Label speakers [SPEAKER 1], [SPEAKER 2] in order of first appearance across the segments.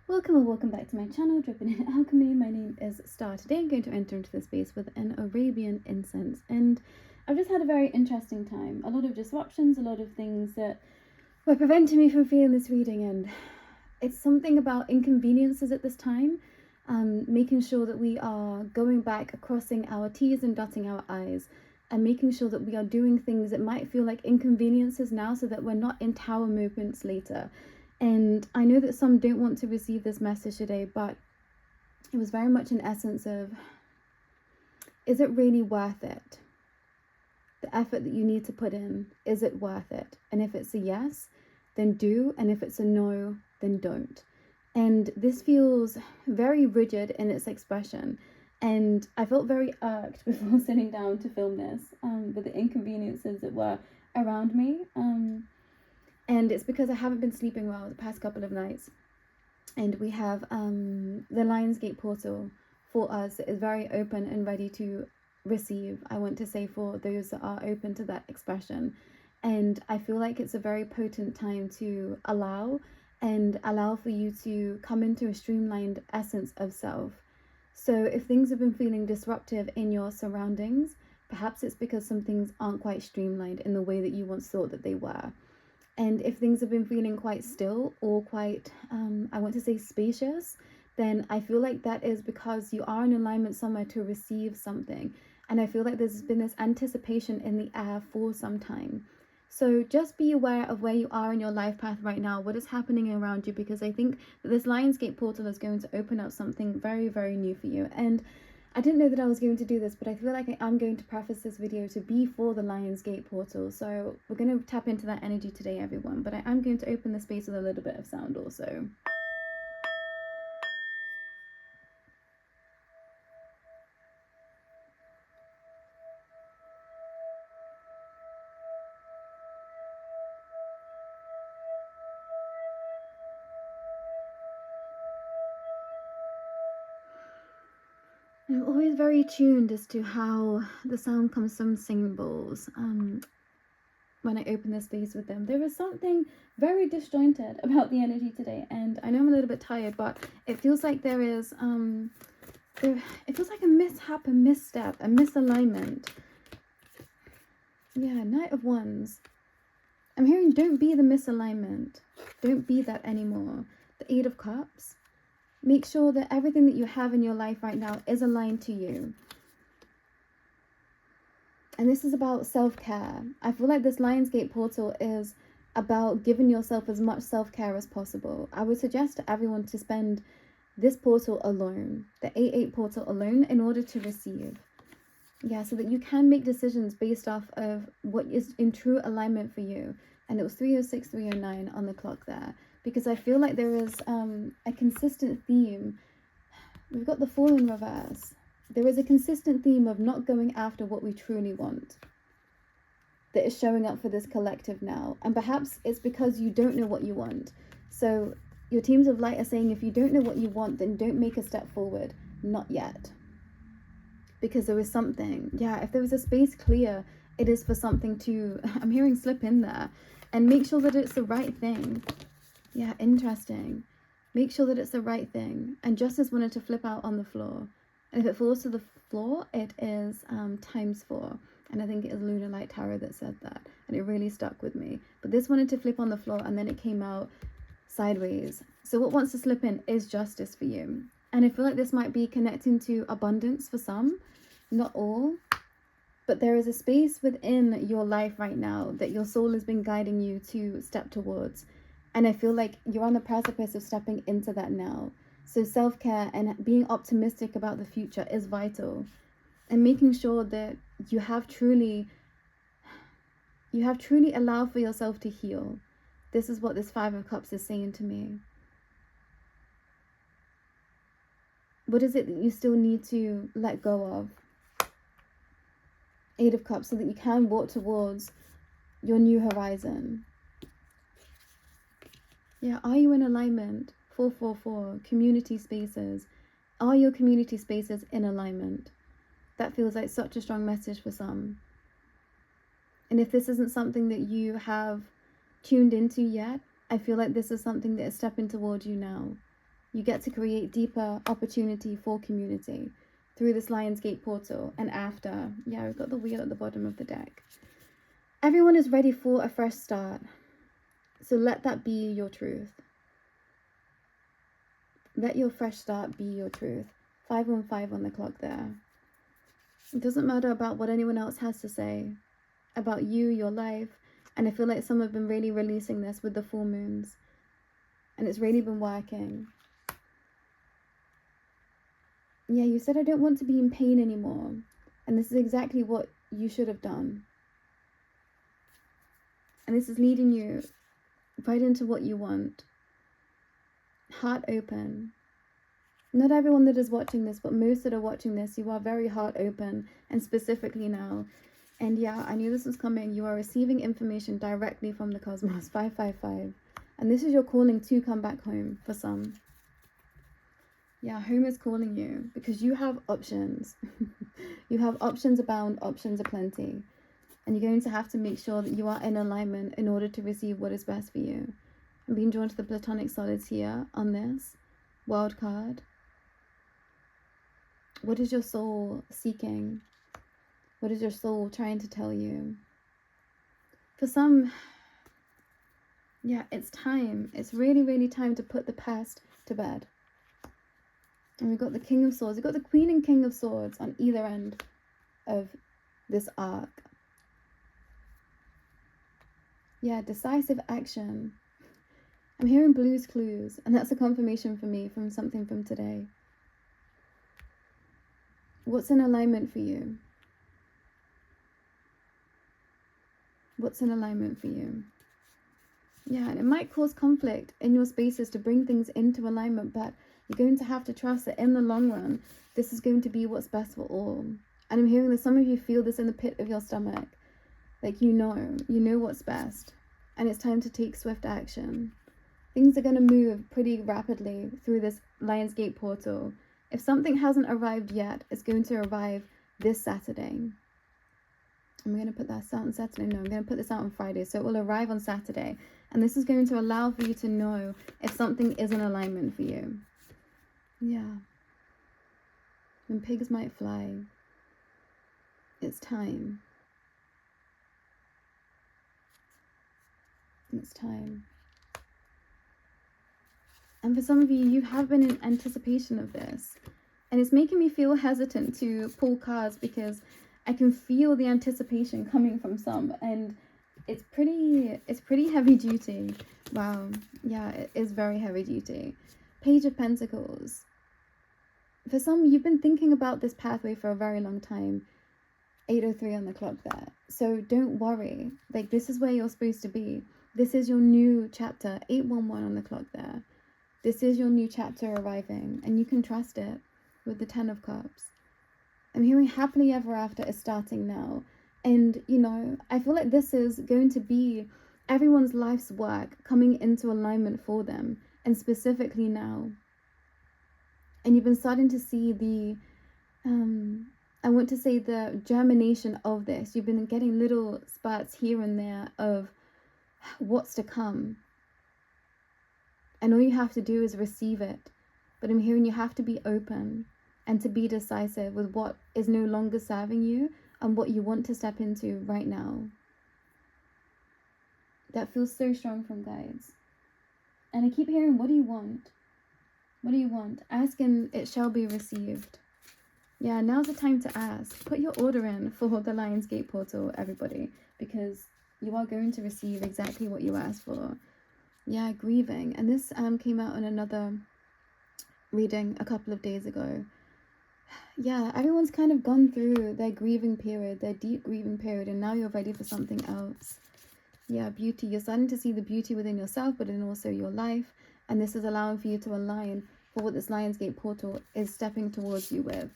[SPEAKER 1] Welcome or welcome back to my channel, Dripping in Alchemy. My name is Starr. Today I'm going to enter into the space with an Arabian incense, and I've just had a very interesting time. A lot of disruptions, a lot of things that were preventing me from feeling this reading, and it's something about inconveniences at this time, making sure that we are going back, crossing our T's and dotting our I's, and making sure that we are doing things that might feel like inconveniences now so that we're not in tower movements later. And I know that some don't want to receive this message today, but it was very much an essence of, is it really worth it? The effort that you need to put in, is it worth it? And if it's a yes, then do. And if it's a no, then don't. And this feels very rigid in its expression. And I felt very irked before sitting down to film this, with the inconveniences that were around me. And it's because I haven't been sleeping well the past couple of nights. And we have the Lionsgate portal for us that is very open and ready to receive. I want to say for those that are open to that expression. And I feel like it's a very potent time to allow for you to come into a streamlined essence of self. So if things have been feeling disruptive in your surroundings, perhaps it's because some things aren't quite streamlined in the way that you once thought that they were. And if things have been feeling quite still or quite, I want to say spacious, then I feel like that is because you are in alignment somewhere to receive something. And I feel like there's been this anticipation in the air for some time. So just be aware of where you are in your life path right now, what is happening around you, because I think that this Lionsgate portal is going to open up something very, very new for you. And I didn't know that I was going to do this, but I feel like I am going to preface this video to be for the Lionsgate portal. So we're going to tap into that energy today, everyone. But I am going to open the space with a little bit of sound also. I'm always very tuned as to how the sound comes from symbols. When I open this space with them, there is something very disjointed about the energy today, and I know I'm a little bit tired, but it feels like there is it feels like a mishap, a misstep, a misalignment. Yeah, Knight of Wands. I'm hearing don't be the misalignment, don't be that anymore. The Eight of Cups. Make sure that everything that you have in your life right now is aligned to you. And this is about self-care. I feel like this Lionsgate portal is about giving yourself as much self-care as possible. I would suggest to everyone to spend this portal alone, the 8-8 portal alone, in order to receive. Yeah, so that you can make decisions based off of what is in true alignment for you. And it was 3:06, 3:09 on the clock there. Because I feel like there is a consistent theme. We've got the Fool in reverse. There is a consistent theme of not going after what we truly want that is showing up for this collective now. And perhaps it's because you don't know what you want. So your teams of light are saying if you don't know what you want, then don't make a step forward. Not yet. Because there is something. Yeah, if there was a space clear, it is for something to, I'm hearing slip in there. And make sure that it's the right thing. Yeah, interesting. Make sure that it's the right thing. And Justice wanted to flip out on the floor. And if it falls to the floor, it is ×4. And I think it is Lunar Light Tarot that said that. And it really stuck with me. But this wanted to flip on the floor and then it came out sideways. So what wants to slip in is justice for you. And I feel like this might be connecting to abundance for some. Not all. But there is a space within your life right now that your soul has been guiding you to step towards. And I feel like you're on the precipice of stepping into that now. So self-care and being optimistic about the future is vital. And making sure that you have truly allowed for yourself to heal. This is what this 5 of Cups is saying to me. What is it that you still need to let go of? 8 of Cups, so that you can walk towards your new horizon. Yeah, are you in alignment? 444, community spaces. Are your community spaces in alignment? That feels like such a strong message for some. And if this isn't something that you have tuned into yet, I feel like this is something that is stepping towards you now. You get to create deeper opportunity for community through this Lionsgate portal. And after, yeah, we've got the wheel at the bottom of the deck. Everyone is ready for a fresh start. So let that be your truth. Let your fresh start be your truth. 515 on the clock there. It doesn't matter about what anyone else has to say about you, your life. And I feel like some have been really releasing this with the full moons. And it's really been working. Yeah, you said, I don't want to be in pain anymore. And this is exactly what you should have done. And this is leading you right into what you want. Heart open. Not everyone that is watching this, but most that are watching this, you are very heart open, and specifically now. And yeah, I knew this was coming. You are receiving information directly from the cosmos. 555. And this is your calling to come back home for some. Yeah, home is calling you because you have options. You have options abound, options aplenty. And you're going to have to make sure that you are in alignment in order to receive what is best for you. I'm being drawn to the platonic solids here on this wild card. What is your soul seeking? What is your soul trying to tell you? For some, yeah, it's time. It's really, really time to put the past to bed. And we've got the King of Swords. We've got the Queen and King of Swords on either end of this arc. Yeah, decisive action. I'm hearing Blue's Clues, and that's a confirmation for me from something from today. What's in alignment for you? What's in alignment for you? Yeah, and it might cause conflict in your spaces to bring things into alignment, but you're going to have to trust that in the long run, this is going to be what's best for all. And I'm hearing that some of you feel this in the pit of your stomach. Like you know what's best. And it's time to take swift action. Things are going to move pretty rapidly through this Lionsgate portal. If something hasn't arrived yet, it's going to arrive this Saturday. I'm going to put that out on Saturday. No, I'm going to put this out on Friday. So it will arrive on Saturday. And this is going to allow for you to know if something is in alignment for you. Yeah. When pigs might fly. It's time. It's time. And for some of you, you have been in anticipation of this. And it's making me feel hesitant to pull cards because I can feel the anticipation coming from some. And it's pretty heavy duty. Wow. Yeah, it is very heavy duty. Page of Pentacles. For some, you've been thinking about this pathway for a very long time. 8:03 on the clock there. So don't worry. Like, this is where you're supposed to be. This is your new chapter. 811 on the clock there. This is your new chapter arriving, and you can trust it with the 10 of Cups. I'm hearing happily ever after is starting now. And, you know, I feel like this is going to be everyone's life's work coming into alignment for them, and specifically now. And you've been starting to see the, I want to say the germination of this. You've been getting little spurts here and there of what's to come. And all you have to do is receive it. But I'm hearing you have to be open and to be decisive with what is no longer serving you and what you want to step into right now. That feels so strong from guides. And I keep hearing, what do you want? What do you want? Ask and it shall be received. Yeah, now's the time to ask. Put your order in for the Lionsgate portal, everybody, because you are going to receive exactly what you asked for. Yeah, grieving. And this came out in another reading a couple of days ago. Yeah, everyone's kind of gone through their grieving period, their deep grieving period, and now you're ready for something else. Yeah, beauty. You're starting to see the beauty within yourself, but then also your life. And this is allowing for you to align for what this Lionsgate portal is stepping towards you with.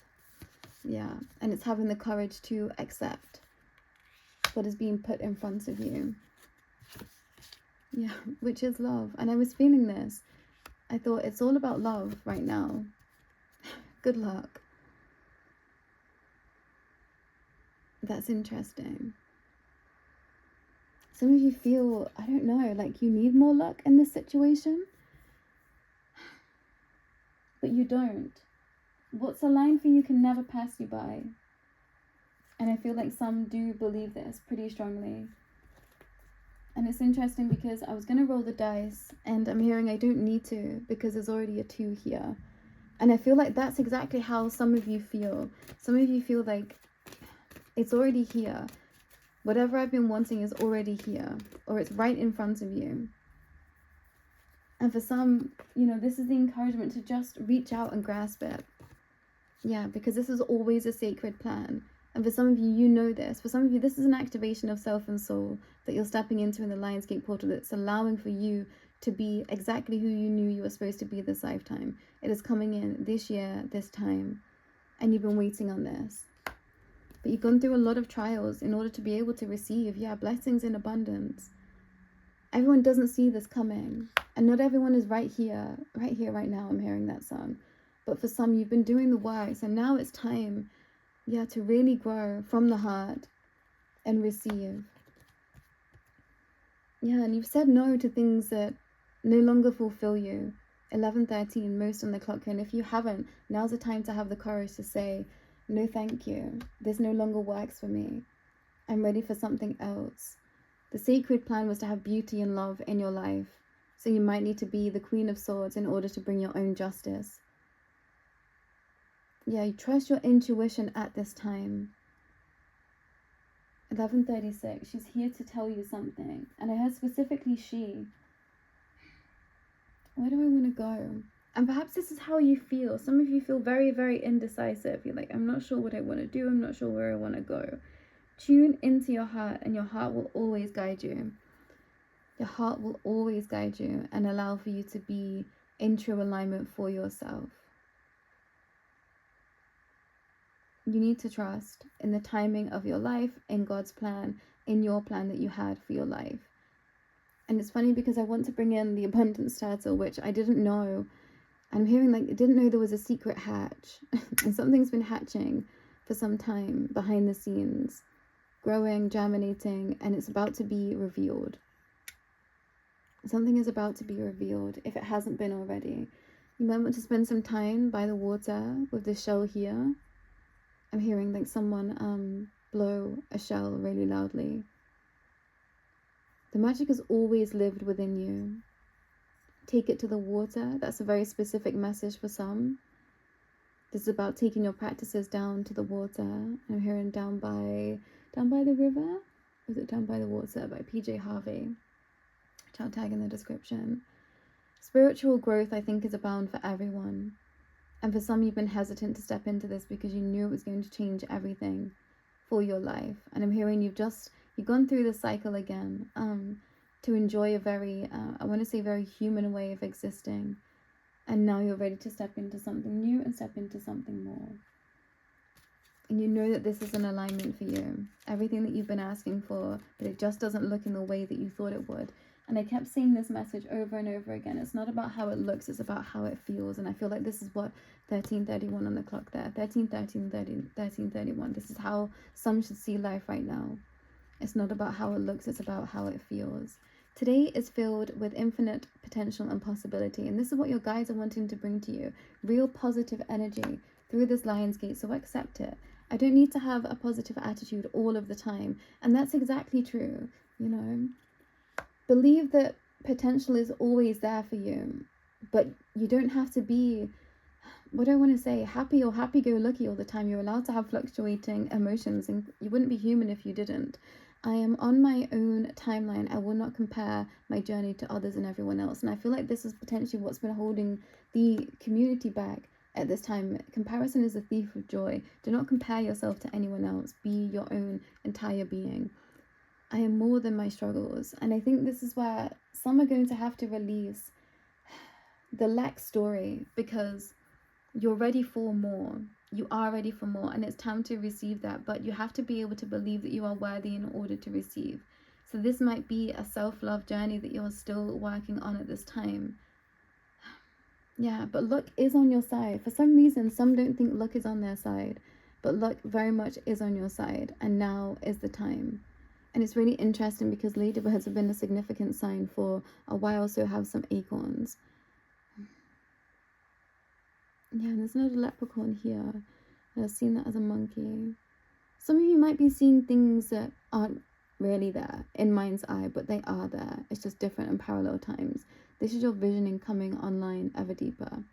[SPEAKER 1] Yeah, and it's having the courage to accept what is being put in front of you. Yeah, which is love. And I was feeling this. I thought it's all about love right now. Good luck. That's interesting. Some of you feel, I don't know, like you need more luck in this situation. but you don't. What's aligned for you can never pass you by. And I feel like some do believe this pretty strongly. And it's interesting because I was going to roll the dice and I'm hearing I don't need to because there's already a 2 here. And I feel like that's exactly how some of you feel. Some of you feel like it's already here. Whatever I've been wanting is already here, or it's right in front of you. And for some, you know, this is the encouragement to just reach out and grasp it. Yeah, because this is always a sacred plan. And for some of you, you know this. For some of you, this is an activation of self and soul that you're stepping into in the Lionsgate portal that's allowing for you to be exactly who you knew you were supposed to be this lifetime. It is coming in this year, this time, and you've been waiting on this. But you've gone through a lot of trials in order to be able to receive, blessings in abundance. Everyone doesn't see this coming. And not everyone is right here, right now. I'm hearing that song. But for some, you've been doing the work. So now it's time, to really grow from the heart and receive. Yeah, and you've said no to things that no longer fulfill you. 11:13, most on the clock. And if you haven't, now's the time to have the courage to say, no, thank you. This no longer works for me. I'm ready for something else. The sacred plan was to have beauty and love in your life. So you might need to be the Queen of Swords in order to bring your own justice. Yeah, you trust your intuition at this time. 11:36, she's here to tell you something. And I heard specifically she. Where do I want to go? And perhaps this is how you feel. Some of you feel very, very indecisive. You're like, I'm not sure what I want to do. I'm not sure where I want to go. Tune into your heart, and your heart will always guide you. Your heart will always guide you and allow for you to be in true alignment for yourself. You need to trust in the timing of your life, in God's plan, in your plan that you had for your life. And it's funny because I want to bring in the abundance turtle, which I didn't know. I'm hearing I didn't know there was a secret hatch. And something's been hatching for some time behind the scenes, growing, germinating, and it's about to be revealed. Something is about to be revealed if it hasn't been already. You might want to spend some time by the water with the shell here. I'm hearing someone blow a shell really loudly. The magic has always lived within you. Take it to the water. That's a very specific message for some. This is about taking your practices down to the water. I'm hearing down by the river. Or is it down by the water by PJ Harvey? Which I'll tag in the description. Spiritual growth, I think, is abound for everyone. And for some, you've been hesitant to step into this because you knew it was going to change everything for your life. And I'm hearing you've gone through the cycle again to enjoy a very, I want to say very human way of existing. And now you're ready to step into something new and step into something more. And you know that this is an alignment for you. Everything that you've been asking for, but it just doesn't look in the way that you thought it would. And I kept seeing this message over and over again. It's not about how it looks, it's about how it feels. And I feel like this is what 13:31 on the clock there. 13:31. This is how some should see life right now. It's not about how it looks, it's about how it feels. Today is filled with infinite potential and possibility. And this is what your guides are wanting to bring to you. Real positive energy through this Lion's Gate. So accept it. I don't need to have a positive attitude all of the time. And that's exactly true, Believe that potential is always there for you. But you don't have to be, what do I want to say, happy or happy-go-lucky all the time. You're allowed to have fluctuating emotions. And you wouldn't be human if you didn't. I am on my own timeline. I will not compare my journey to others and everyone else. And I feel like this is potentially what's been holding the community back at this time. Comparison is a thief of joy. Do not compare yourself to anyone else. Be your own entire being. I am more than my struggles. And I think this is where some are going to have to release the lack story because you're ready for more. You are ready for more, and it's time to receive that. But you have to be able to believe that you are worthy in order to receive. So this might be a self-love journey that you're still working on at this time. Yeah, but luck is on your side. For some reason, some don't think luck is on their side. But luck very much is on your side, and now is the time. And it's really interesting because ladybirds have been a significant sign for a while, so have some acorns. Yeah, and there's another leprechaun here. I've seen that as a monkey. Some of you might be seeing things that aren't really there in mind's eye, but they are there. It's just different in parallel times. This is your visioning coming online ever deeper.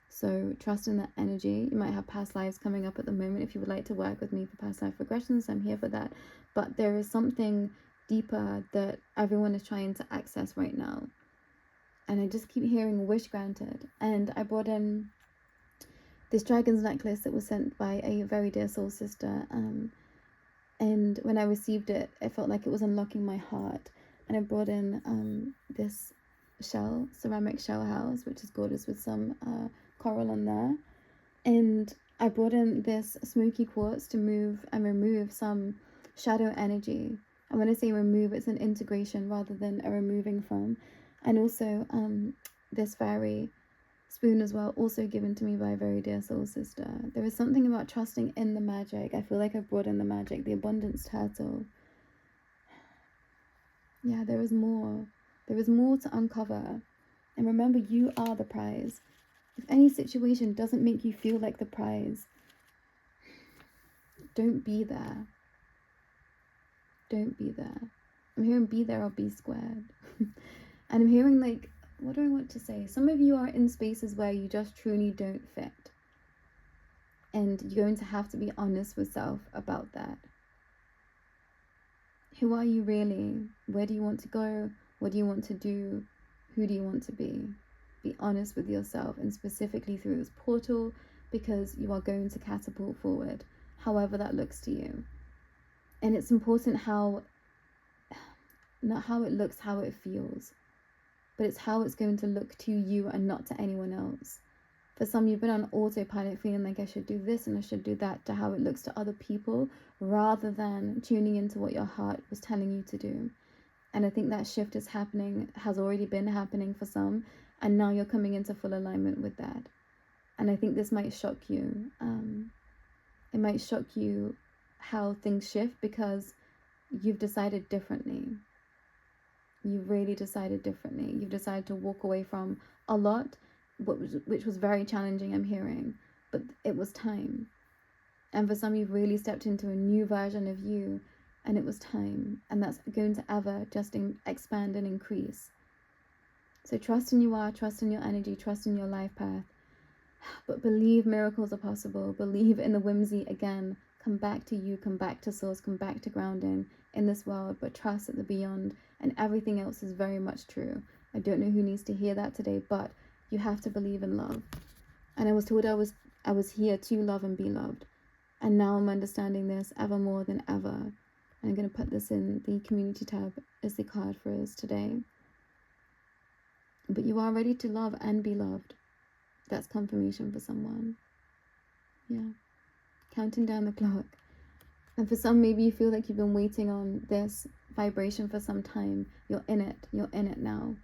[SPEAKER 1] So trust in that energy. You might have past lives coming up at the moment. If you would like to work with me for past life regressions, I'm here for that. But there is something deeper that everyone is trying to access right now. And I just keep hearing wish granted. And I brought in this dragon's necklace that was sent by a very dear soul sister. And when I received it, it felt like it was unlocking my heart. And I brought in this shell, ceramic shell house, which is gorgeous with some coral on there. And I brought in this smoky quartz to move and remove some shadow energy. And when I say remove, it's an integration rather than a removing from. And also this fairy spoon as well, also given to me by a very dear soul sister. There is something about trusting in the magic. I feel like I've brought in the magic, the abundance turtle. Yeah, there is more. There is more to uncover. And remember, you are the prize. If any situation doesn't make you feel like the prize, don't be there. Don't be there. I'm hearing be there or be squared. And I'm hearing like, what do I want to say? Some of you are in spaces where you just truly don't fit. And you're going to have to be honest with self about that. Who are you really? Where do you want to go? What do you want to do? Who do you want to be? Be honest with yourself, and specifically through this portal, because you are going to catapult forward, however that looks to you. And it's important how, not how it looks, how it feels, but it's how it's going to look to you and not to anyone else. For some, you've been on autopilot feeling like I should do this and I should do that, to how it looks to other people, rather than tuning into what your heart was telling you to do. And I think that shift is happening, has already been happening for some, and now you're coming into full alignment with that. And I think this might shock you. It might shock you how things shift, because you've decided differently. You've really decided differently. You've decided to walk away from a lot, which was very challenging, I'm hearing, but it was time. And for some, you've really stepped into a new version of you, and it was time. And that's going to ever just expand and increase. So trust in you are, trust in your energy, trust in your life path. But believe miracles are possible. Believe in the whimsy again. Come back to you, come back to source, come back to grounding in this world, but trust that the beyond and everything else is very much true. I don't know who needs to hear that today, but you have to believe in love. And I was told I was here to love and be loved. And now I'm understanding this ever more than ever. And I'm going to put this in the community tab as the card for us today. But you are ready to love and be loved. That's confirmation for someone. Yeah. Counting down the clock. And for some, maybe you feel like you've been waiting on this vibration for some time. You're in it. You're in it now.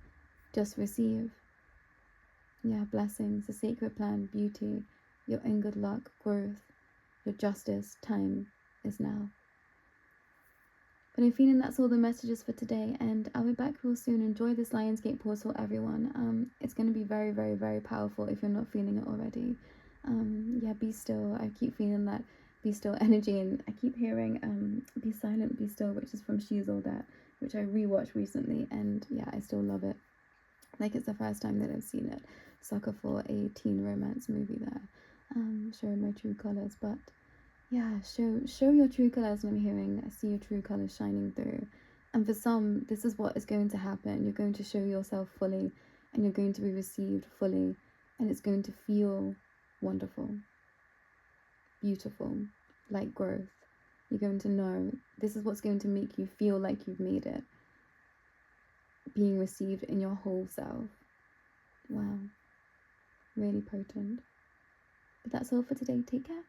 [SPEAKER 1] Just receive. Yeah, blessings, a sacred plan, beauty. You're in good luck, growth. Your justice, time is now. But I'm feeling that's all the messages for today, and I'll be back real soon. Enjoy this Lionsgate portal, everyone. It's going to be very, very, very powerful if you're not feeling it already. Yeah, be still. I keep feeling that be still energy, and I keep hearing be silent, be still, which is from She's All That, which I rewatched recently, and yeah, I still love it. Like it's the first time that I've seen it. Sucker for a teen romance movie there. Showing my true colors, but yeah, show your true colors. And I'm hearing, I see your true colors shining through. And for some, this is what is going to happen. You're going to show yourself fully, and you're going to be received fully, and it's going to feel wonderful, beautiful, like growth. You're going to know this is what's going to make you feel like you've made it, being received in your whole self. Wow, really potent. But that's all for today. Take care.